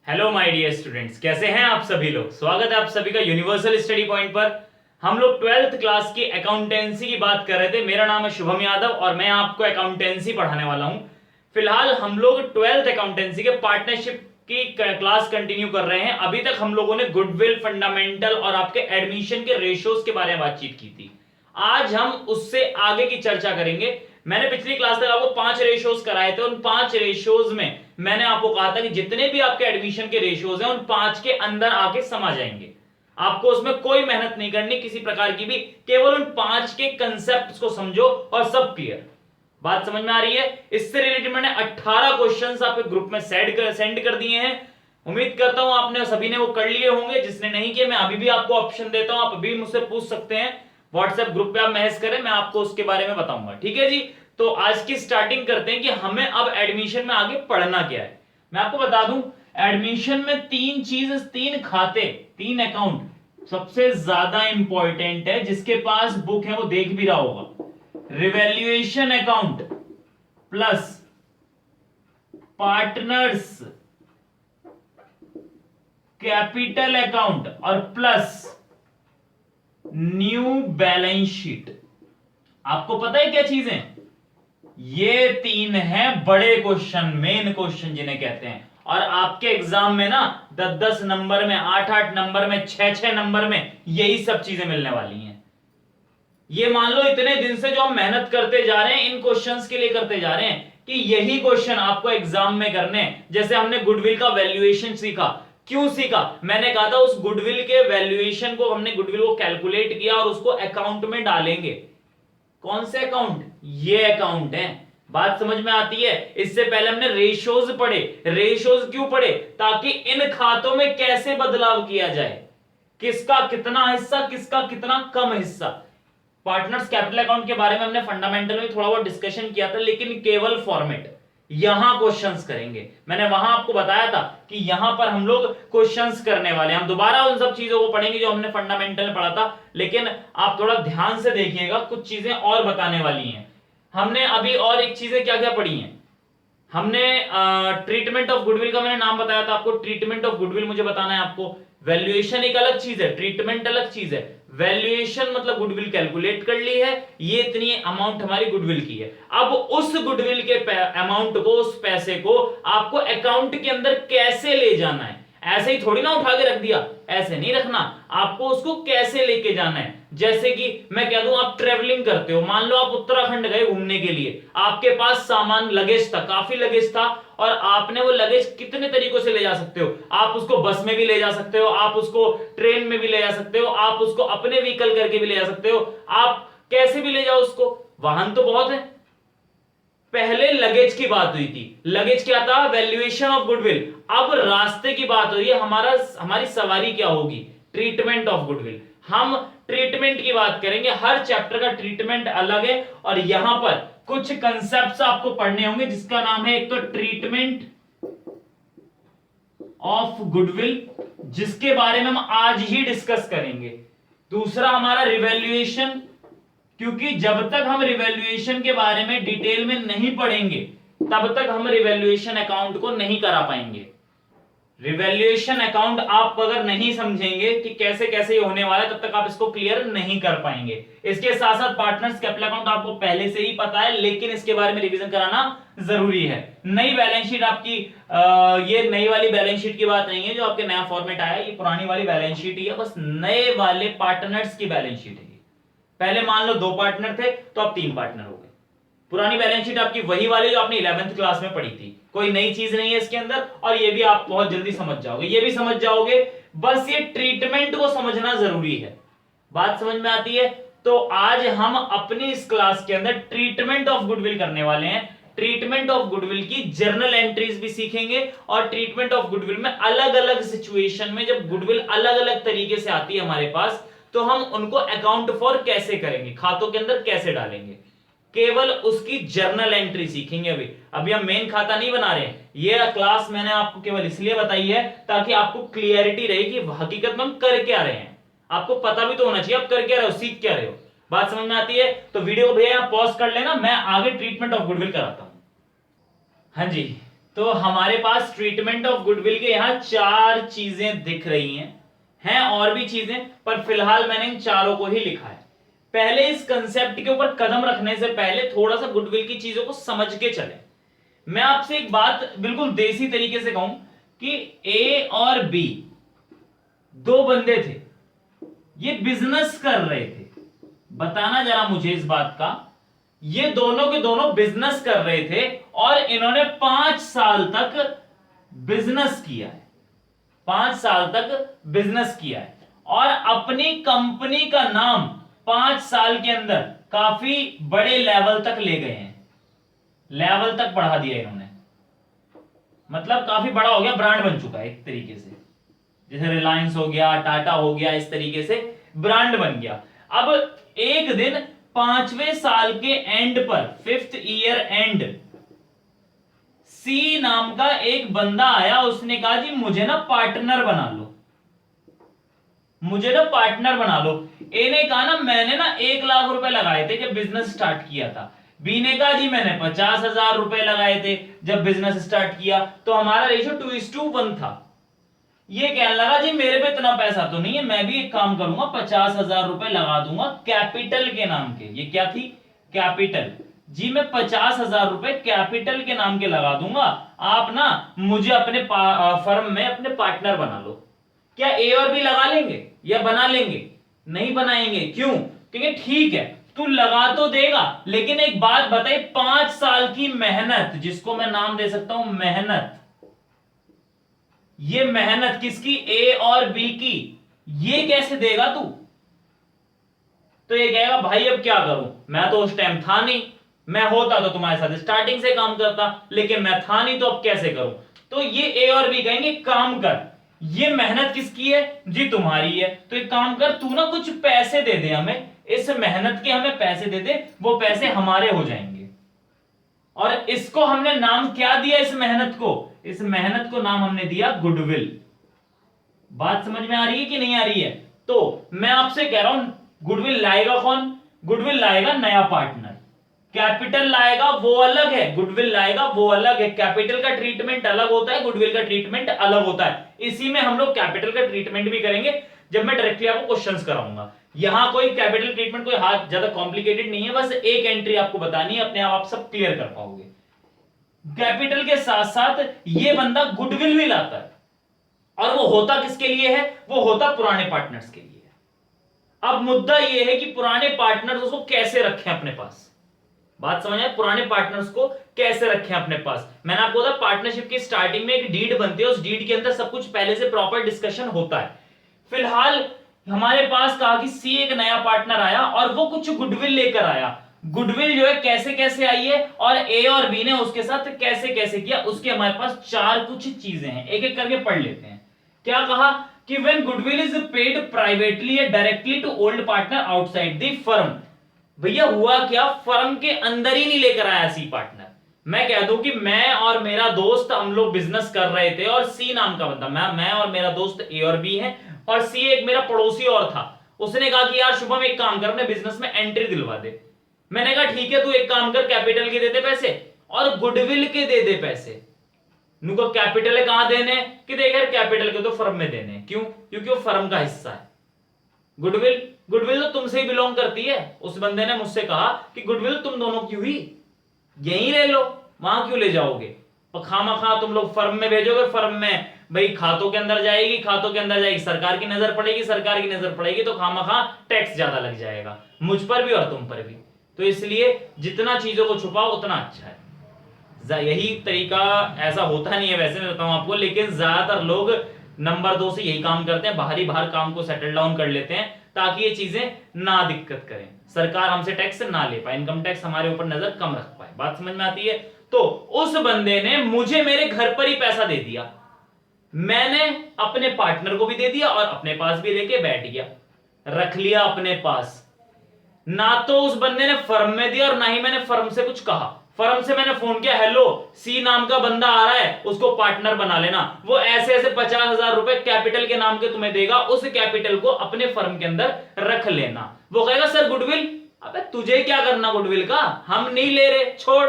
Hello my dear students, कैसे हैं आप सभी लोग। स्वागत है आप सभी का यूनिवर्सल स्टडी पॉइंट पर। हम लोग 12th क्लास की अकाउंटेंसी की बात कर रहे थे। मेरा नाम है शुभम यादव और मैं आपको अकाउंटेंसी पढ़ाने वाला हूं। फिलहाल हम लोग 12th अकाउंटेंसी के पार्टनरशिप की क्लास कंटिन्यू कर रहे हैं। अभी तक हम लोगों ने गुडविल, फंडामेंटल और आपके एडमिशन के रेशियोज के बारे में बातचीत की थी। आज हम उससे आगे की चर्चा करेंगे। मैंने पिछली क्लास तक आपको 5 रेशियोज कराए थे। उन 5 रेशियोज में मैंने आपको कहा था कि जितने भी आपके एडमिशन के रेशियोज हैं उन 5 के अंदर आके समा जाएंगे। आपको उसमें कोई मेहनत नहीं करनी किसी प्रकार की भी, केवल उन 5 के कंसेप्ट को समझो और सब क्लियर। बात समझ में आ रही है। इससे रिलेटेड मैंने 18 क्वेश्चंस आपके ग्रुप में सेंड कर दिए हैं। उम्मीद करता हूं आपने सभी ने वो कर लिए होंगे। जिसने नहीं किए, मैं अभी भी आपको ऑप्शन देता हूं, आप अभी मुझसे पूछ सकते हैं। व्हाट्सएप ग्रुप पे आप मैसेज करें, मैं आपको उसके बारे में बताऊंगा। ठीक है जी। तो आज की स्टार्टिंग करते हैं कि हमें अब एडमिशन में आगे पढ़ना क्या है। मैं आपको बता दूं, एडमिशन में 3 चीज, 3 खाते, 3 अकाउंट सबसे ज्यादा इंपॉर्टेंट है। जिसके पास बुक है वो देख भी रहा होगा। Revaluation account plus partners capital account और प्लस न्यू बैलेंस शीट। आपको पता है क्या चीजें? ये 3 है बड़े क्वेश्चन, मेन क्वेश्चन जिन्हें कहते हैं। और आपके एग्जाम में ना 10-10 नंबर में, 8-8 नंबर में, 6-6 नंबर में यही सब चीजें मिलने वाली हैं। ये मान लो इतने दिन से जो हम मेहनत करते जा रहे हैं इन क्वेश्चंस के लिए करते जा रहे हैं कि यही क्वेश्चन आपको एग्जाम में करने हैं। जैसे हमने गुडविल का वैल्यूएशन सीखा। क्यों सीखा? मैंने कहा था उस गुडविल के वैल्यूएशन को, हमने गुडविल को कैलकुलेट किया और उसको अकाउंट में डालेंगे। कौन से अकाउंट? ये अकाउंट है। बात समझ में आती है। इससे पहले हमने रेशियोज पढ़े। रेशियोज क्यों पढ़े? ताकि इन खातों में कैसे बदलाव किया जाए, किसका कितना हिस्सा, किसका कितना कम हिस्सा। पार्टनर्स कैपिटल अकाउंट के बारे में हमने फंडामेंटल में थोड़ा बहुत डिस्कशन किया था, लेकिन केवल फॉर्मेट। यहां क्वेश्चंस करेंगे। मैंने वहां आपको बताया था कि यहां पर हम लोग क्वेश्चंस करने वाले हैं। हम दोबारा उन सब चीजों को पढ़ेंगे जो हमने फंडामेंटल में पढ़ा था, लेकिन आप थोड़ा ध्यान से देखिएगा, कुछ चीजें और बताने वाली हैं। हमने अभी और एक चीजें क्या क्या पढ़ी हैं। हमने ट्रीटमेंट ऑफ गुडविल का मैंने नाम बताया था आपको। ट्रीटमेंट ऑफ गुडविल मुझे बताना है आपको। वैल्यूएशन एक अलग चीज है, ट्रीटमेंट अलग चीज है। वैल्यूएशन मतलब गुडविल कैलकुलेट कर ली है, ये इतनी अमाउंट हमारी गुडविल की है। अब उस गुडविल के अमाउंट को, उस पैसे को आपको अकाउंट के अंदर कैसे ले जाना है। ऐसे ही थोड़ी ना उठा के रख दिया, ऐसे नहीं रखना। आपको उसको कैसे लेके जाना है। जैसे कि मैं कह दूं, आप ट्रेवलिंग करते हो, मान लो आप उत्तराखंड गए घूमने के लिए, आपके पास सामान, लगेज था, काफी लगेज था, और आपने वो लगेज कितने तरीकों से ले जा सकते हो। आप उसको बस में भी ले जा सकते हो, आप उसको ट्रेन में भी ले जा सकते हो, आप उसको अपने व्हीकल करके भी ले जा सकते हो, आप कैसे भी ले जाओ उसको। वाहन तो बहुत है। पहले लगेज की बात हुई थी। लगेज क्या था? Valuation of goodwill. अब रास्ते की बात हो रही है, हमारी सवारी क्या होगी? Treatment of goodwill. हम ट्रीटमेंट की बात करेंगे। हर चैप्टर का ट्रीटमेंट अलग है और यहां पर कुछ कंसेप्ट्स आपको पढ़ने होंगे, जिसका नाम है एक तो ट्रीटमेंट ऑफ गुडविल, जिसके बारे में हम आज ही डिस्कस करेंगे। दूसरा हमारा रिवैल्यूएशन, क्योंकि जब तक हम रिवैल्यूएशन के बारे में डिटेल में नहीं पढ़ेंगे तब तक हम रिवैल्यूएशन अकाउंट को नहीं करा पाएंगे। रिवैल्यूएशन अकाउंट आप अगर नहीं समझेंगे कि कैसे कैसे ये होने वाला है, तब तक आप इसको क्लियर नहीं कर पाएंगे। इसके साथ साथ पार्टनर्स कैपिटल अकाउंट आपको पहले से ही पता है, लेकिन इसके बारे में रिवीजन कराना जरूरी है। नई बैलेंस शीट आपकी, ये नई वाली बैलेंस शीट की बात नहीं है जो आपके नया फॉर्मेट आया है, ये पुरानी वाली बैलेंस शीट ही है, बस नए वाले पार्टनर्स की बैलेंस शीट है। पहले मान लो 2 पार्टनर थे तो अब 3 पार्टनर हो गए। पुरानी बैलेंस शीट आपकी वही वाली जो आपने 11th क्लास में पढ़ी थी, कोई नई चीज नहीं है इसके अंदर, और ये भी आप बहुत जल्दी समझ जाओगे, ये भी समझ जाओगे। बस ये ट्रीटमेंट को समझना जरूरी है। बात समझ में आती है? तो आज हम अपनी इस क्लास के अंदर ट्रीटमेंट ऑफ गुडविल करने वाले हैं। ट्रीटमेंट ऑफ गुडविल की जर्नल एंट्रीज भी सीखेंगे, और ट्रीटमेंट ऑफ गुडविल में अलग अलग सिचुएशन में जब गुडविल अलग अलग तरीके से आती है हमारे पास, तो हम उनको अकाउंट फॉर कैसे करेंगे, खातों के अंदर कैसे डालेंगे, केवल उसकी जर्नल एंट्री सीखेंगे। अभी हम मेन खाता नहीं बना रहे हैं। ये क्लास मैंने आपको केवल इसलिए बताई है ताकि आपको क्लियरिटी रहे कि हकीकत में हम कर क्या रहे हैं। आपको पता भी तो होना चाहिए आप कर क्या रहे हो, सीख क्या रहे हो। बात समझ में आती है? तो वीडियो को भैया पॉज कर लेना, मैं आगे ट्रीटमेंट ऑफ गुडविल कराता हूं। हाँ जी, तो हमारे पास ट्रीटमेंट ऑफ गुडविल के यहां 4 चीजें दिख रही हैं और भी चीजें, पर फिलहाल मैंने इन चारों को ही लिखा है। पहले इस कंसेप्ट के ऊपर कदम रखने से पहले थोड़ा सा गुडविल की चीजों को समझ के चलें। मैं आपसे एक बात बिल्कुल देसी तरीके से कहूं कि ए और बी दो बंदे थे, ये बिजनेस कर रहे थे। बताना जरा मुझे इस बात का, ये दोनों के दोनों बिजनेस कर रहे थे और इन्होंने 5 साल तक बिजनेस किया है, 5 साल तक बिजनेस किया है और अपनी कंपनी का नाम 5 साल के अंदर काफी बड़े लेवल तक ले गए हैं, लेवल तक बढ़ा दिया इन्होंने, मतलब काफी बड़ा हो गया, ब्रांड बन चुका है एक तरीके से, जैसे रिलायंस हो गया, टाटा हो गया, इस तरीके से ब्रांड बन गया। अब एक दिन 5वें साल के एंड पर, 5th ईयर एंड, सी नाम का एक बंदा आया, उसने कहा जी मुझे ना पार्टनर बना लो, मुझे ना पार्टनर बना लो। ए ने कहा ना मैंने ना 1 लाख रुपए लगाए थे जब बिजनेस स्टार्ट किया था। बी ने कहा जी मैंने 50,000 रुपए लगाए थे जब बिजनेस स्टार्ट किया, तो हमारा रेशियो 2:1 था। ये कहने लगा जी मेरे पे इतना पैसा तो नहीं है, मैं भी एक काम करूंगा, 50,000 रुपए लगा दूंगा कैपिटल के नाम के। ये क्या थी? कैपिटल। जी मैं 50,000 रुपए कैपिटल के नाम के लगा दूंगा, आप ना मुझे अपने फर्म में अपने पार्टनर बना लो। क्या ए और बी लगा लेंगे या बना लेंगे? नहीं बनाएंगे। क्यों? क्योंकि ठीक है तू लगा तो देगा, लेकिन एक बात बताइए, 5 साल की मेहनत, जिसको मैं नाम दे सकता हूं मेहनत, ये मेहनत किसकी? ए और बी की, ये कैसे देगा तू? तो ये कहेगा भाई अब क्या करूं, मैं तो उस टाइम था नहीं, मैं होता तो तुम्हारे साथ स्टार्टिंग से काम करता, लेकिन मैं था नहीं, तो अब कैसे करूं? तो ये ए और बी कहेंगे काम कर, ये मेहनत किसकी है? जी तुम्हारी है, तो एक काम कर तू ना कुछ पैसे दे दे हमें, इस मेहनत के हमें पैसे दे दे, वो पैसे हमारे हो जाएंगे। और इसको हमने नाम क्या दिया? इस मेहनत को, इस मेहनत को नाम हमने दिया गुडविल। बात समझ में आ रही है कि नहीं आ रही है? तो मैं आपसे कह रहा हूं गुडविल लाएगा कौन? गुडविल लाएगा नया पार्टनर। कैपिटल लाएगा वो अलग है, गुडविल लाएगा वो अलग है। कैपिटल का ट्रीटमेंट अलग होता है, गुडविल का ट्रीटमेंट अलग होता है। इसी में हम लोग कैपिटल का ट्रीटमेंट भी करेंगे जब मैं डायरेक्टली आपको क्वेश्चंस कराऊंगा। यहां कोई कैपिटल ट्रीटमेंट कोई हाथ ज्यादा कॉम्प्लिकेटेड नहीं है, बस एक एंट्री आपको बतानी है, अपने आप सब क्लियर कर पाओगे। कैपिटल के साथ साथ ये बंदा गुडविल भी लाता है, और वो होता किसके लिए है? वो होता पुराने पार्टनर्स के लिए। अब मुद्दा ये है कि पुराने पार्टनर्स उसको कैसे रखें अपने पास। बात समझ आए? पुराने पार्टनर्स को कैसे रखें अपने पास। मैंने आपको बताया पार्टनरशिप की स्टार्टिंग में एक डीड बनती है, उस डीड के अंदर सब कुछ पहले से प्रॉपर डिस्कशन होता है। फिलहाल हमारे पास कहा कि सी एक नया पार्टनर आया और वो कुछ गुडविल लेकर आया। गुडविल जो है कैसे कैसे आई है और ए और बी ने उसके साथ कैसे कैसे किया, उसके हमारे पास 4 कुछ चीजें हैं, एक एक करके पढ़ लेते हैं। क्या कहा कि when goodwill is paid privately या directly to old partner outside the firm. भैया हुआ क्या? फर्म के अंदर ही नहीं लेकर आया सी पार्टनर। मैं कह दूं कि मैं और मेरा दोस्त हम लोग बिजनेस कर रहे थे और सी नाम का बंदा, मैं और मेरा दोस्त ए और बी है, और सी एक मेरा पड़ोसी और था। उसने कहा कि यार शुभम एक काम कर, अपने बिजनेस में एंट्री दिलवा दे। मैंने कहा ठीक है तू एक काम कर, कैपिटल के दे दे पैसे और गुडविल के दे दे पैसे। नुको कैपिटल है कहां देने कि देख यार कैपिटल के तो फर्म में देने। क्यों? क्योंकि वो फर्म का हिस्सा है। गुडविल तो तुमसे ही बिलोंग करती है। उस बंदे ने मुझसे कहा कि गुडविल तुम दोनों की हुई, यहीं ले लो, वहां क्यों ले जाओगे? खामा तुम लोग फर्म में भेजोगे, फर्म में भाई खातों के अंदर जाएगी, खातों के अंदर जाएगी, सरकार की नजर पड़ेगी, सरकार की नजर पड़ेगी तो खामा टैक्स ज्यादा लग जाएगा, मुझ पर भी और तुम पर भी। तो इसलिए जितना चीजों को छुपाओ उतना अच्छा है। यही तरीका, ऐसा होता नहीं है वैसे, मैं बताऊं आपको, लेकिन ज्यादातर लोग नंबर 2 से यही काम करते हैं, बाहर काम को सेटल डाउन कर लेते हैं ताकि ये चीजें ना दिक्कत करें, सरकार हमसे टैक्स ना ले पाए, इनकम टैक्स हमारे ऊपर नजर कम रख पाए। बात समझ में आती है? तो उस बंदे ने मुझे मेरे घर पर ही पैसा दे दिया, मैंने अपने पार्टनर को भी दे दिया और अपने पास भी लेके बैठ गया, रख लिया अपने पास। ना तो उस बंदे ने फर्म में दिया और ना ही मैंने फर्म से कुछ कहा। फर्म से मैंने फोन किया, हेलो सी नाम का बंदा आ रहा है, उसको पार्टनर बना लेना, वो ऐसे ऐसे 50,000 रुपए कैपिटल के नाम के तुम्हें देगा, उस कैपिटल को अपने फर्म के अंदर रख लेना। वो कहेगा सर गुडविल, अबे तुझे क्या करना गुडविल का, हम नहीं ले रहे, छोड़।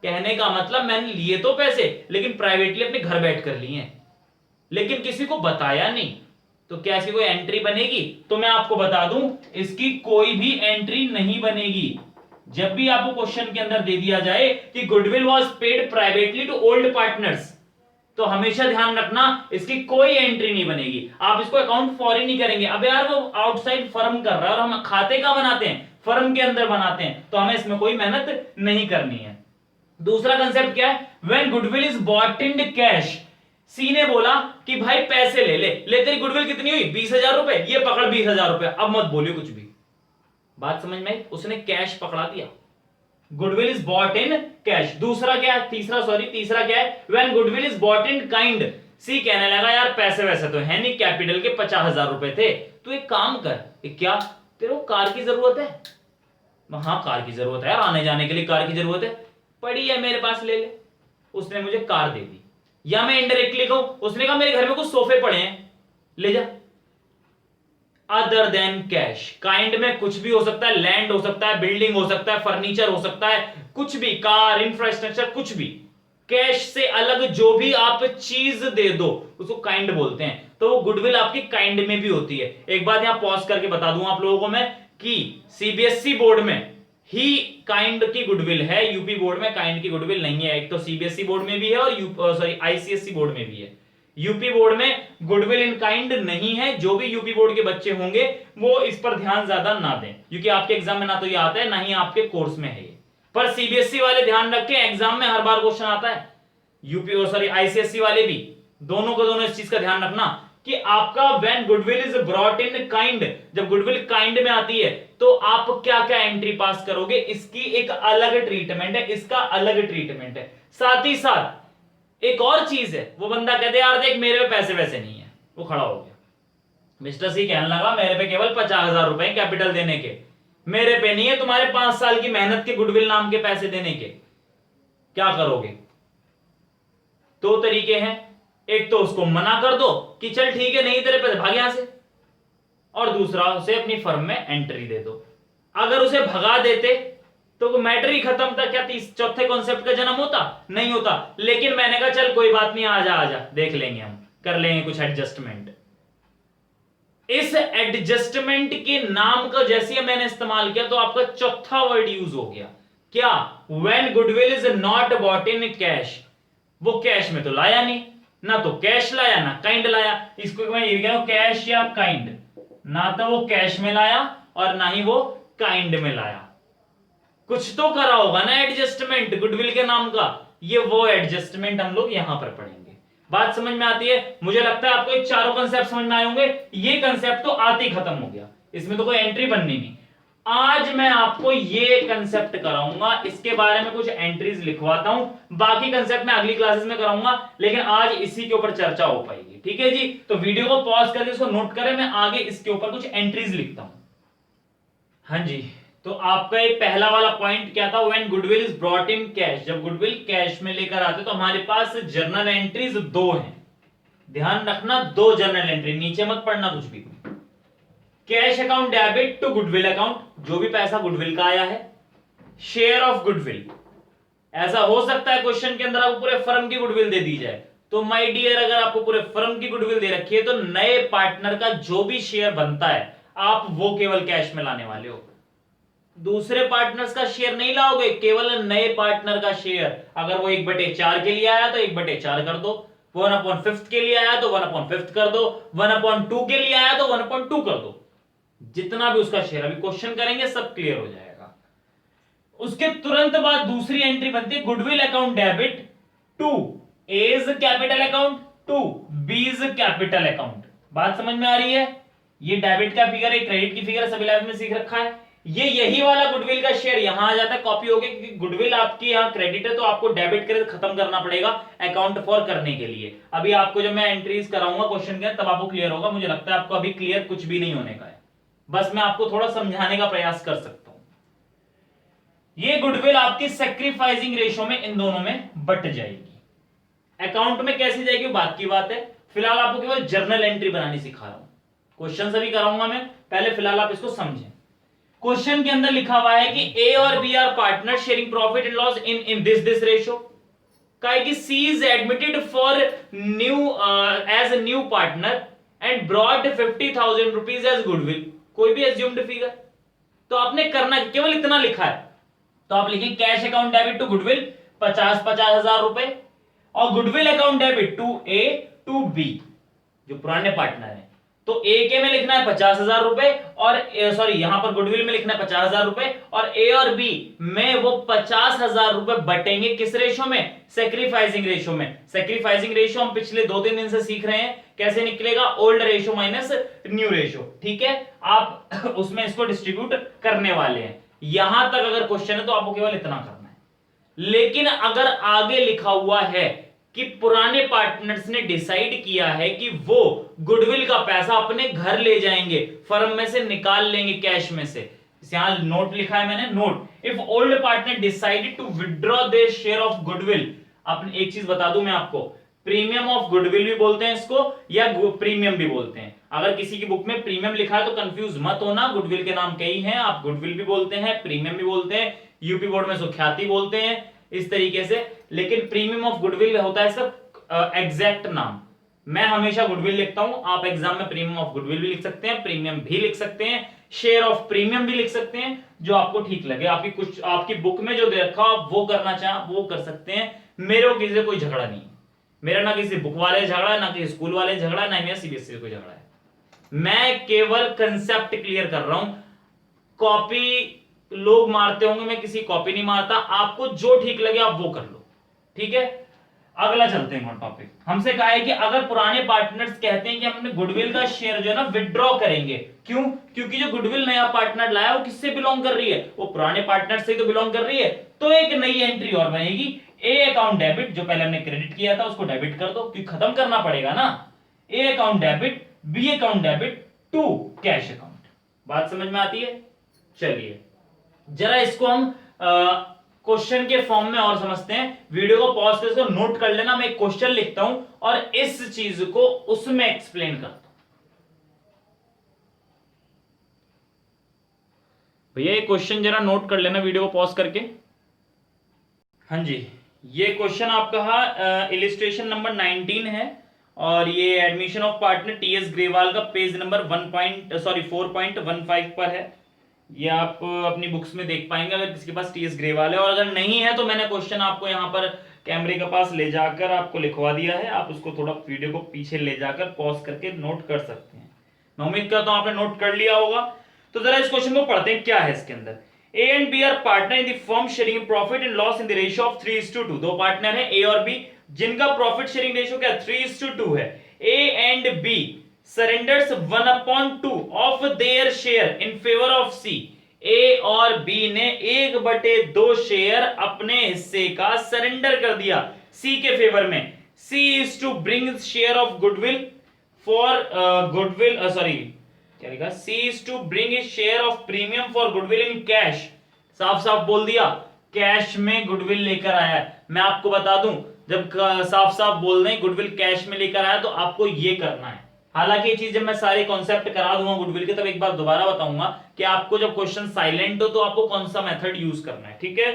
कहने का मतलब मैंने लिए तो पैसे, लेकिन प्राइवेटली अपने घर बैठ कर लिए हैं, लेकिन किसी को बताया नहीं। तो क्या इसकी कोई एंट्री बनेगी? तो मैं आपको बता दूं, इसकी कोई भी एंट्री नहीं बनेगी। जब भी आपको क्वेश्चन के अंदर दे दिया जाए कि goodwill was paid privately to old partners, तो हमेशा ध्यान रखना इसकी कोई एंट्री नहीं बनेगी। आप इसको अकाउंट फॉर ही नहीं करेंगे। अब यार वो आउटसाइड फर्म कर रहा है और हम खाते कहां बनाते हैं? फर्म के अंदर बनाते हैं, तो हमें इसमें कोई मेहनत नहीं करनी है। दूसरा कंसेप्ट क्या है? When goodwill is bought in cash, C ने बोला कि भाई पैसे ले ले तेरी गुडविल कितनी हुई? 20,000 रुपए, ये पकड़ 20,000 रुपए, अब मत बोलियो कुछ भी। बात समझ में आई? उसने कैश पकड़ा दिया। Goodwill is bought in cash. दूसरा क्या है? तीसरा क्या है? When goodwill is bought in kind, C कहने लगा यार पैसे वैसे तो है नहीं, कैपिटल के 50,000 रुपए थे, तू एक काम कर, क्या तेरे को कार की जरूरत है? हाँ कार की जरूरत है यार, आने जाने के लिए कार की जरूरत है, पड़ी है मेरे पास, ले ले। उसने मुझे कार दे दी। या मैं इनडायरेक्टली कहूं, उसने कहा मेरे घर में कुछ सोफे पड़े हैं, ले जा। अदर देन कैश, काइंड में कुछ भी हो सकता है, लैंड हो सकता है, बिल्डिंग हो सकता है, फर्नीचर हो सकता है, कुछ भी, कार, इंफ्रास्ट्रक्चर, कुछ भी। कैश से अलग जो भी आप चीज दे दो उसको काइंड बोलते हैं। तो वो गुडविल आपकी काइंड में भी होती है। एक बात यहां पॉज करके बता दूं आप लोगों को मैं कि सीबीएसई बोर्ड में ही काइंड की गुडविल है, यूपी बोर्ड में काइंड की गुडविल नहीं है। एक तो सीबीएसई बोर्ड में भी है और आईसीएसई बोर्ड में भी है। यूपी बोर्ड में गुडविल इन काइंड नहीं है। जो भी यूपी बोर्ड के बच्चे होंगे वो इस पर ध्यान ज्यादा ना दें, क्योंकि आपके एग्जाम में ना तो ये आता है ना ही आपके कोर्स में है ये। पर सीबीएसई वाले ध्यान रखें, एग्जाम में हर बार क्वेश्चन आता है। आईसीएसई वाले भी, दोनों को दोनों इस चीज का ध्यान रखना कि आपका when goodwill is brought in kind, जब गुडविल काइंड में आती है तो आप क्या क्या एंट्री पास करोगे, इसकी एक अलग ट्रीटमेंट है, इसका अलग ट्रीटमेंट है। साथ ही साथ एक और चीज है, वो बंदा कहते यार देख मेरे पे पैसे वैसे नहीं है, वो खड़ा हो गया, मिस्टर सी कहने लगा मेरे पे केवल 50,000 रुपए कैपिटल देने के, मेरे पे नहीं है तुम्हारे 5 साल की मेहनत के गुडविल नाम के पैसे देने के, क्या करोगे? 2 तरीके हैं, एक तो उसको मना कर दो कि चल ठीक है नहीं तेरे पैसे, भाग यहां से, और दूसरा उसे अपनी फर्म में एंट्री दे दो। अगर उसे भगा देते तो मैटर ही खत्म था, क्या चौथे कॉन्सेप्ट का जन्म होता? नहीं होता। लेकिन मैंने कहा चल कोई बात नहीं, आजा आजा, देख लेंगे, हम कर लेंगे कुछ एडजस्टमेंट। इस एडजस्टमेंट के नाम का जैसे मैंने इस्तेमाल किया तो आपका चौथा वर्ड यूज हो गया, क्या? When goodwill is not bought in cash. वो कैश में तो लाया नहीं, ना तो कैश लाया ना काइंड लाया। इसको मैं ये कह रहा हूं कैश या काइंड, ना तो वो कैश में लाया और ना ही वो काइंड में लाया। कुछ तो करा होगा ना एडजस्टमेंट गुडविल के नाम का, ये वो एडजस्टमेंट हम लोग यहां पर पढ़ेंगे। बात समझ में आती है? मुझे लगता है आपको ये चारों कंसेप्ट समझ में आए होंगे। ये कंसेप्ट तो आते ही खत्म हो गया, इसमें तो कोई एंट्री बननी नहीं। आज मैं आपको ये कंसेप्ट कराऊंगा, इसके बारे में कुछ एंट्रीज लिखवाता हूं, बाकी कंसेप्ट मैं अगली क्लासेस में कराऊंगा, लेकिन आज इसी के ऊपर चर्चा हो पाएगी। ठीक है जी? तो वीडियो को पॉज करके इसको नोट करें, मैं आगे इसके ऊपर कुछ एंट्रीज लिखता हूं। हाँ जी, तो आपका ये पहला वाला पॉइंट क्या था? When goodwill is brought in cash, जब गुडविल कैश में लेकर आते तो हमारे पास जर्नल एंट्रीज 2 हैं। ध्यान रखना 2 जर्नल एंट्री, नीचे मत पढ़ना कुछ भी। Cash account debit to goodwill account, जो भी पैसा गुडविल का आया है, शेयर ऑफ गुडविल। ऐसा हो सकता है क्वेश्चन के अंदर आपको पूरे फर्म की गुडविल दे दी जाए, तो माय डियर अगर आपको पूरे फर्म की गुडविल दे रखी है तो नए पार्टनर का जो भी शेयर बनता है आप वो केवल कैश में लाने वाले हो। दूसरे पार्टनर्स का शेयर नहीं लाओगे, केवल नए पार्टनर का शेयर। अगर वो 1/4 के लिए आया तो 1/4 कर दो, 1/5 के लिए आया तो 1/5 कर दो, 1/2 के लिए आया तो 1/2 कर दो। जितना भी उसका शेयर, अभी क्वेश्चन करेंगे सब क्लियर हो जाएगा। उसके तुरंत बाद दूसरी एंट्री बनती है goodwill account debit to A's capital account to B's capital account. बात समझ में आ रही है? ये डेबिट का फिगर है, क्रेडिट की फिगर, सभी लाइफ में सीख रखा है। ये यही वाला गुडविल का शेयर यहां आ जाता है, कॉपी हो गया, क्योंकि गुडविल आपकी यहां क्रेडिट है तो आपको डेबिट क्रेडिट खत्म करना पड़ेगा अकाउंट फॉर करने के लिए। अभी आपको जब मैं एंट्रीज कराऊंगा क्वेश्चन के तब आपको क्लियर होगा। मुझे लगता है आपको अभी क्लियर कुछ भी नहीं होने का है, बस मैं आपको थोड़ा समझाने का प्रयास कर सकता हूं। ये गुडविल आपकी सैक्रिफाइसिंग रेशो में इन दोनों में बट जाएगी। अकाउंट में कैसे जाएगी बात की बात है, फिलहाल आपको केवल जर्नल एंट्री बनानी सिखा रहा हूं। क्वेश्चन अभी कराऊंगा मैं, पहले फिलहाल आप इसको समझें। क्वेश्चन के अंदर लिखा हुआ है कि ए और B are partner sharing profit and loss in in this ratio. का है कि C is admitted for new as a new partner and brought 50,000 rupees as goodwill, कोई भी एज्यूम्ड फिगर। तो आपने करना केवल इतना लिखा है, तो आप लिखें cash account debit to goodwill 50,000 रुपए और goodwill account debit to A to B जो पुराने पार्टनर है। तो ए के में लिखना है 50,000 रुपए और सॉरी यहां पर गुडविल में लिखना है 50,000 रुपए और ए और बी में वो 50,000 रुपए बटेंगे किस रेशो में, सेक्रीफाइसिंग रेशो में। सेक्रीफाइसिंग रेशो हम पिछले 2-3 दिन से सीख रहे हैं कैसे निकलेगा, old ratio minus new ratio. ठीक है, आप उसमें इसको डिस्ट्रीब्यूट करने वाले हैं। यहां तक अगर क्वेश्चन है तो आपको केवल इतना करना है। लेकिन अगर आगे लिखा हुआ है कि पुराने पार्टनर्स ने डिसाइड किया है कि वो गुडविल का पैसा अपने घर ले जाएंगे, फर्म में से निकाल लेंगे कैश में से, यहां नोट लिखा है मैंने, note if old partner decided to withdraw their share of goodwill. अपने एक चीज बता दूं मैं आपको, प्रीमियम ऑफ गुडविल भी बोलते हैं इसको या प्रीमियम भी बोलते हैं। अगर किसी की बुक में प्रीमियम लिखा है तो कंफ्यूज मत होना, गुडविल के नाम कई हैं, आप गुडविल भी बोलते हैं, प्रीमियम भी बोलते हैं, यूपी बोर्ड में सुख्याति बोलते हैं इस तरीके से। लेकिन प्रीमियम ऑफ गुडविल होता है सब एग्जैक्ट नाम। मैं हमेशा गुडविल लिखता हूं, आप एग्जाम में प्रीमियम ऑफ गुडविल भी लिख सकते हैं, प्रीमियम भी लिख सकते हैं, शेयर ऑफ प्रीमियम भी लिख सकते हैं, जो आपको ठीक लगे। आपकी कुछ आपकी बुक में जो दे रखा आप वो करना चाहें वो कर सकते हैं। मेरे को किसी से कोई झगड़ा नहीं है, मेरा ना किसी बुक वाले झगड़ा, ना किसी स्कूल वाले झगड़ा, ना मेरा सीबीएसई से कोई झगड़ा है। मैं केवल कंसेप्ट क्लियर कर रहा हूं। कॉपी लोग मारते होंगे, मैं किसी कॉपी नहीं मारता, आपको जो ठीक लगे आप वो कर लो। ठीक है, अगला चलते हैं टॉपिक। हमसे कहा है कि अगर पुराने पार्टनर्स कहते हैं कि हमने गुडविल का शेयर जो है ना विड्रॉ करेंगे, क्यों? क्योंकि जो गुडविल नया पार्टनर लाया वो किससे बिलोंग कर रही है, वो पुराने पार्टनर से ही तो बिलोंग कर रही है। तो एक नई एंट्री और बनेगी, ए अकाउंट डेबिट, जो पहले हमने क्रेडिट किया था उसको डेबिट कर दो क्योंकि खत्म करना पड़ेगा ना। A account debit, B account debit to cash account. बात समझ में आती है? चलिए जरा इसको हम क्वेश्चन के फॉर्म में और समझते हैं। वीडियो को पॉज करके इसको नोट कर लेना, मैं एक क्वेश्चन लिखता हूं और इस चीज को उसमें एक्सप्लेन करता हूं। भैया ये क्वेश्चन जरा नोट कर लेना वीडियो को पॉज करके। हाँ जी, ये क्वेश्चन आपका इलिस्ट्रेशन नंबर 19 है और ये admission of partner TS Grewal का पेज नंबर 4.15 पर है। ये आप अपनी बुक्स में देख पाएंगे अगर किसी के पास टीएस ग्रेवाल है, और अगर नहीं है तो मैंने क्वेश्चन आपको यहाँ पर कैमरे के पास ले जाकर आपको लिखवा दिया है। आप उसको थोड़ा वीडियो को पीछे ले जाकर पॉज करके नोट कर सकते हैं। मैं उम्मीद करता हूं आपने नोट कर लिया होगा। तो जरा इस क्वेश्चन को पढ़ते हैं, क्या है इसके अंदर। A and B are partner in the firm sharing profit and loss in the ratio of 3:2। दो पार्टनर है ए और बी जिनका प्रॉफिट शेयरिंग रेशियो क्या 3:2 है। A and B surrenders 1/2 of their share in favour of C. A और B ने 1/2 share अपने हिस्से का सरेंडर कर दिया सी के फेवर में। C is to bring share of goodwill for goodwill sorry क्या लिखा, C is to bring his share of premium for goodwill in cash. साफ साफ बोल दिया, कैश में गुडविल लेकर आया है। मैं आपको बता दूं, जब साफ साफ बोल दें गुडविल कैश में लेकर आया तो आपको ये करना है। हालांकि ये चीज जब मैं सारे कॉन्सेप्ट करा दूंगा गुडविल के तब एक बार दोबारा बताऊंगा कि आपको जब क्वेश्चन साइलेंट हो तो आपको कौन सा मेथड यूज करना है। ठीक है,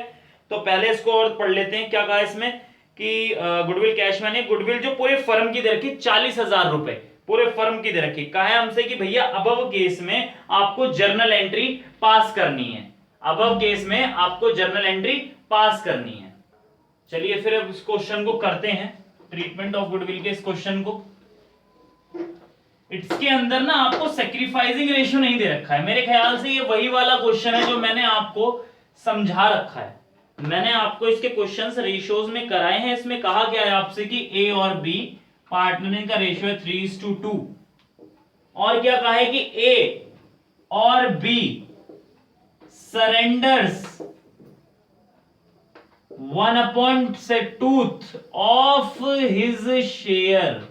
तो पहले इसको और पढ़ लेते हैं। क्या कहा इसमें कि गुडविल कैश में, गुडविल जो पूरे फर्म की दे रखी 40,000 रुपए पूरे फर्म की दे रखी। कहा है हमसे कि भैया अबव केस में आपको जर्नल एंट्री पास करनी है। अबव केस में आपको जर्नल एंट्री पास करनी है। चलिए फिर अब इस क्वेश्चन को करते हैं, ट्रीटमेंट ऑफ गुडविल के इस क्वेश्चन को। इसके अंदर ना आपको सैक्रिफाइसिंग रेशियो नहीं दे रखा है। मेरे ख्याल से ये वही वाला क्वेश्चन है जो मैंने आपको समझा रखा है। मैंने आपको इसके क्वेश्चंस रेशियोज में कराए हैं। इसमें कहा गया है आपसे कि ए और बी पार्टनरिंग का रेशियो है 3:2 और क्या कहा है कि ए और B surrenders 1/2 of his share.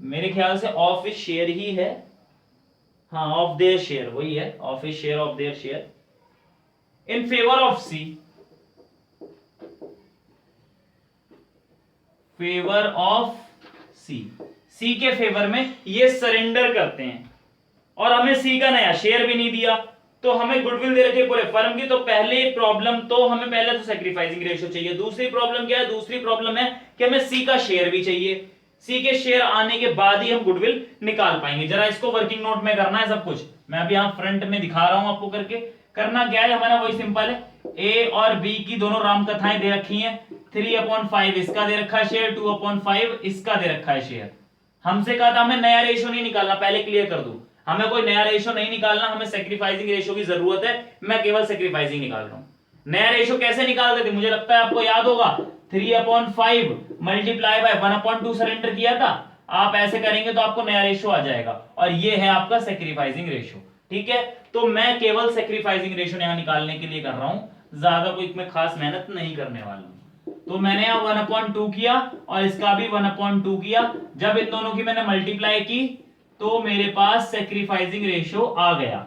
मेरे ख्याल से ऑफ हिज शेयर ही है, हाँ ऑफ देयर शेयर वही है, of his share of their share in favour of C. Favour of C, C के फेवर में ये सरेंडर करते हैं। और हमें सी का नया शेयर भी नहीं दिया, तो हमें गुडविल दे रखी है पूरे फर्म की। तो पहले प्रॉब्लम तो हमें पहले तो सैक्रिफाइसिंग रेशियो चाहिए। दूसरी प्रॉब्लम क्या है? दूसरी प्रॉब्लम है कि हमें सी का शेयर भी चाहिए। सी के शेयर आने के बाद ही हम गुडविल निकाल पाएंगे। जरा इसको वर्किंग नोट में करना है सब कुछ। मैं अभी यहां फ्रंट में दिखा रहा हूं आपको करके। करना क्या है हमारा? वही सिंपल है, ए और बी की दोनों राम कथाएं दे रखी हैं। 3/5 इसका दे रखा है शेयर, 2/5 इसका दे रखा है शेयर। हमसे कहा था हमें नया रेशियो नहीं निकालना, पहले क्लियर कर दूं, हमें कोई नया रेशियो नहीं निकालना, हमें सैक्रिफाइसिंग रेशियो की जरूरत है। मैं केवल सैक्रिफाइसिंग निकाल रहा हूं। नया रेशियो कैसे निकालते थे? मुझे लगता है आपको याद होगा, 3/5 मल्टीप्लाई बाय 1/2 सरेंडर किया था। आप ऐसे करेंगे तो आपको नया रेशियो आ जाएगा, और ये है आपका सैक्रिफाइसिंग रेशियो। ठीक है, तो मैं केवल सैक्रिफाइसिंग रेशियो यहां निकालने के लिए कर रहा हूं, ज्यादा कोई इसमें खास मेहनत नहीं करने वाला हूं। तो मैंने यहां 1/2 किया और इसका भी 1/2 किया। जब इन दोनों की मैंने मल्टीप्लाई की तो मेरे पास सैक्रिफाइसिंग रेशियो आ गया।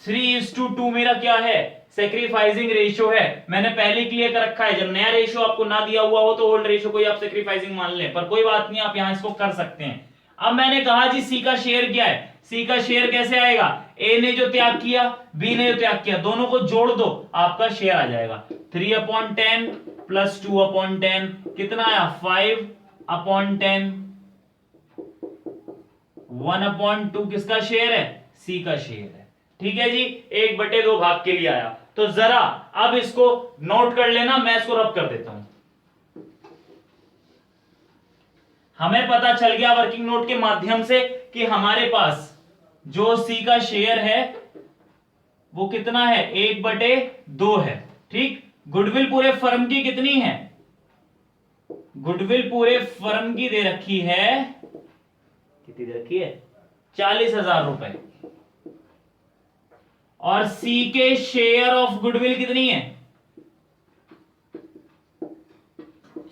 3:2 मेरा क्या है? सैक्रिफाइसिंग रेशियो है। मैंने पहले क्लियर कर रखा है, जब नया रेशियो आपको ना दिया हुआ हो तो ओल्ड रेशियो को ही आप सैक्रिफाइसिंग मान लें, पर कोई बात नहीं, आप यहां इसको कर सकते हैं। अब मैंने कहा जी सी का शेयर क्या है? सी का शेयर कैसे आएगा? ए ने जो त्याग किया, बी ने जो त्याग किया, दोनों को जोड़ दो, आपका शेयर आ जाएगा। 3/10 प्लस 2/10 कितना आया? 5/10। 1/2 किसका शेयर है? सी का शेयर है। ठीक है जी, 1/2 भाग के लिए आया। तो जरा अब इसको नोट कर लेना, मैं इसको रब कर देता हूं। हमें पता चल गया वर्किंग नोट के माध्यम से कि हमारे पास जो सी का शेयर है वो कितना है? 1/2 है। ठीक, गुडविल पूरे फर्म की कितनी है? गुडविल पूरे फर्म की दे रखी है, कितनी दे रखी है? 40,000 रुपए। और सी के शेयर ऑफ गुडविल कितनी है?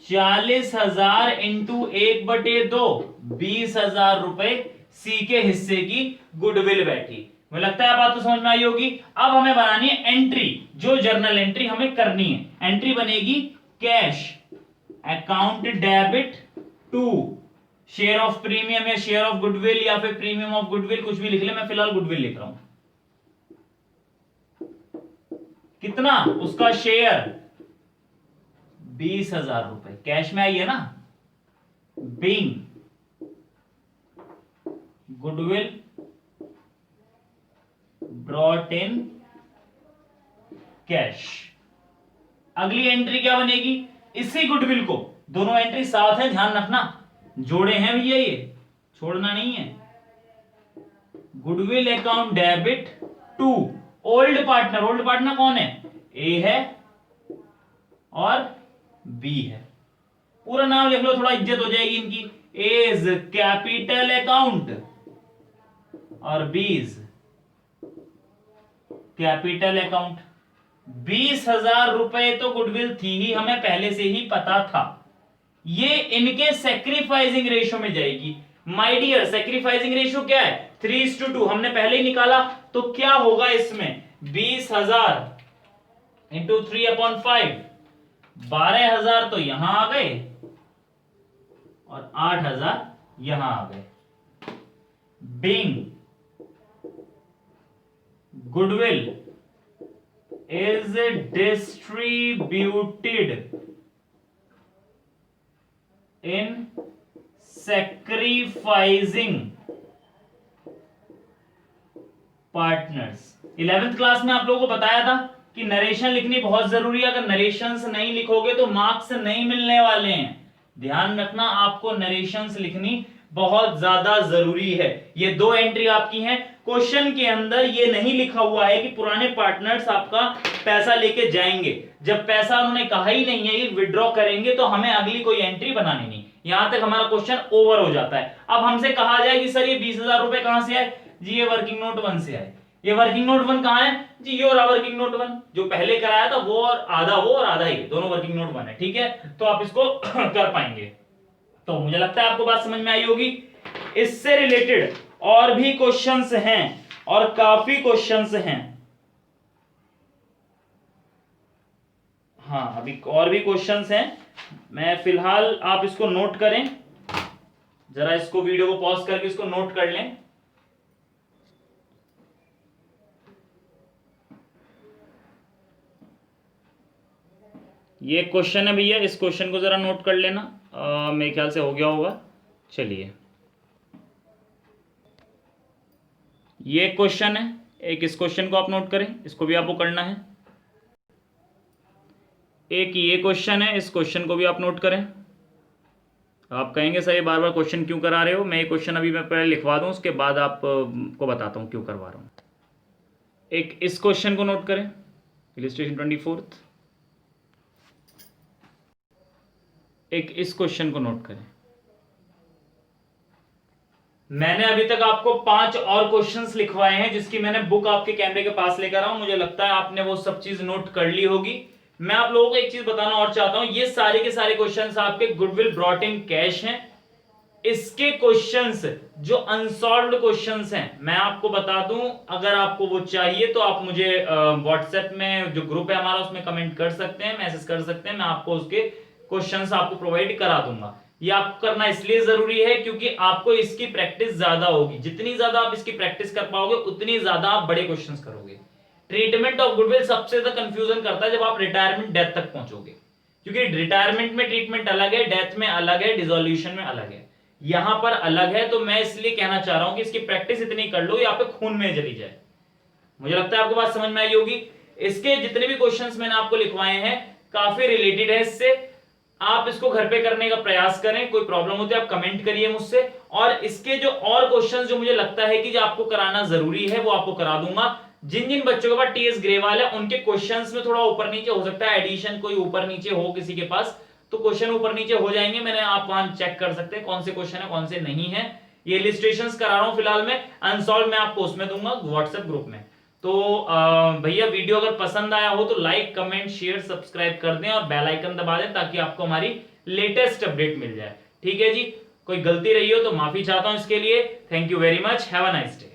40,000 इंटू 1/2, 20,000 रुपए सी के हिस्से की गुडविल बैठी। मुझे लगता है बात तो समझ में आई होगी। अब हमें बनानी है एंट्री, जो जर्नल एंट्री हमें करनी है। एंट्री बनेगी cash account debit to share of premium या शेयर ऑफ गुडविल या फिर प्रीमियम ऑफ गुडविल, कुछ भी लिख ले, मैं फिलहाल गुडविल लिख रहा हूं। कितना उसका शेयर? 20,000 रुपए कैश में आई है ना। Being goodwill brought in cash. अगली एंट्री क्या बनेगी? इसी गुडविल को, दोनों एंट्री साथ है, ध्यान रखना, जोड़े हैं भैया, ये छोड़ना नहीं है। Goodwill account debit to old partner. Old partner कौन है? ए है और बी है। पूरा नाम लिख लो, थोड़ा इज्जत हो जाएगी इनकी। एज कैपिटल अकाउंट और बीज कैपिटल अकाउंट। 20,000 रुपए तो गुडविल थी ही, हमें पहले से ही पता था। ये इनके सैक्रिफाइसिंग रेशियो में जाएगी। माय डियर, सैक्रिफाइसिंग रेशियो क्या है? 3:2 हमने पहले ही निकाला। तो क्या होगा इसमें? 20,000 इंटू 3/5, 12,000 तो यहां आ गए और 8,000 यहां आ गए। Being goodwill is distributed in sacrificing partners। 11th class में आप लोगों को बताया था कि नरेशन लिखनी बहुत जरूरी है। अगर नरेशंस नहीं लिखोगे तो मार्क्स नहीं मिलने वाले हैं। ध्यान रखना, आपको नरेशंस लिखनी बहुत ज्यादा जरूरी है। ये दो एंट्री आपकी हैं। क्वेश्चन के अंदर ये नहीं लिखा हुआ है कि पुराने पार्टनर्स आपका पैसा लेके जाएंगे। जब पैसा उन्होंने कहा ही नहीं है ये विड्रॉ करेंगे, तो हमें अगली कोई एंट्री बनानी नहीं। यहां तक हमारा क्वेश्चन ओवर हो जाता है। अब हमसे कहा जाए कि सर ये 20,000 रुपए कहां से आए? जी ये वर्किंग नोट 1 से आए। ये वर्किंग नोट 1 कहां है? जी ये और वर्किंग नोट 1 जो पहले कराया था, वो और आधा वो और आधा ये, दोनों वर्किंग नोट 1 है। ठीक है, तो आप इसको कर पाएंगे। तो मुझे लगता है आपको बात समझ में आई होगी। इससे रिलेटेड और भी क्वेश्चंस हैं और काफी क्वेश्चंस हैं। हाँ, अभी और भी क्वेश्चंस हैं। मैं फिलहाल, आप इसको नोट करें, जरा इसको वीडियो को पॉज करके इसको नोट कर लें। ये क्वेश्चन है भैया, इस क्वेश्चन को जरा नोट कर लेना, मेरे ख्याल से हो गया होगा। चलिए, ये क्वेश्चन है, एक इस क्वेश्चन को आप नोट करें, इसको भी आपको करना है। एक ये क्वेश्चन है, इस क्वेश्चन को भी आप नोट करें। आप कहेंगे सर ये बार बार क्वेश्चन क्यों करा रहे हो, मैं ये क्वेश्चन अभी मैं पहले लिखवा दूं, उसके बाद आप को बताता हूं क्यों करवा रहा हूं। एक इस क्वेश्चन को नोट करें, इलिस्ट्रेशन 24। एक इस क्वेश्चन को नोट करें। मैंने अभी तक आपको 5 और क्वेश्चंस लिखवाए हैं, जिसकी मैंने बुक आपके कैमरे के पास लेकर आऊं। मुझे लगता है आपने वो सब चीज नोट कर ली होगी। मैं आप लोगों को एक चीज बताना और चाहता हूं, ये सारे के सारे क्वेश्चंस आपके गुडविल ब्रॉट इन कैश हैं। इसके क्वेश्चंस जो अनसॉल्व्ड क्वेश्चंस हैं, मैं आपको बता दूं, अगर आपको वो चाहिए तो आप मुझे व्हाट्सएप में जो ग्रुप है हमारा उसमें कमेंट कर सकते हैं, मैसेज कर सकते हैं, मैं आपको उसके क्वेश्चंस आपको प्रोवाइड करा दूंगा। ये आपको करना इसलिए जरूरी है क्योंकि आपको इसकी प्रैक्टिस ज्यादा होगी। जितनी ज्यादा आप इसकी प्रैक्टिस कर पाओगे उतनी ज्यादा आप बड़े क्वेश्चंस करोगे। ट्रीटमेंट ऑफ गुडविल सबसे ज्यादा कंफ्यूजन करता है जब आप रिटायरमेंट डेथ तक पहुंचोगे, क्योंकि रिटायरमेंट में ट्रीटमेंट अलग है, डेथ में अलग है, डिसोल्यूशन में अलग है, यहां पर अलग है। तो मैं इसलिए कहना चाह रहा हूं कि इसकी प्रैक्टिस इतनी कर लो ये आपके खून में चली जाए। मुझे लगता है आपको बात समझ में आई होगी। इसके जितने भी क्वेश्चंस मैंने आपको लिखवाए हैं काफी रिलेटेड है इससे। आप इसको घर पे करने का प्रयास करें, कोई प्रॉब्लम होती है आप कमेंट करिए मुझसे, और इसके जो और क्वेश्चंस जो मुझे लगता है कि जो आपको कराना जरूरी है वो आपको करा दूंगा। जिन जिन बच्चों के पास टीएस ग्रेवाल है उनके क्वेश्चंस में थोड़ा ऊपर नीचे हो सकता है, एडिशन कोई ऊपर नीचे हो किसी के पास तो क्वेश्चन ऊपर नीचे हो जाएंगे, मैंने आप वहां चेक कर सकते हैं कौन से क्वेश्चन है कौन से नहीं है। ये इलिस्ट्रेशंस करा रहा हूं फिलहाल मैं, अनसॉल्व मैं आपको उसमें दूंगा व्हाट्सएप ग्रुप में। तो भैया वीडियो अगर पसंद आया हो तो लाइक कमेंट शेयर सब्सक्राइब कर दें और बेल आइकन दबा दें ताकि आपको हमारी लेटेस्ट अपडेट मिल जाए। ठीक है जी, कोई गलती रही हो तो माफी चाहता हूं इसके लिए। Thank you very much, have a nice day.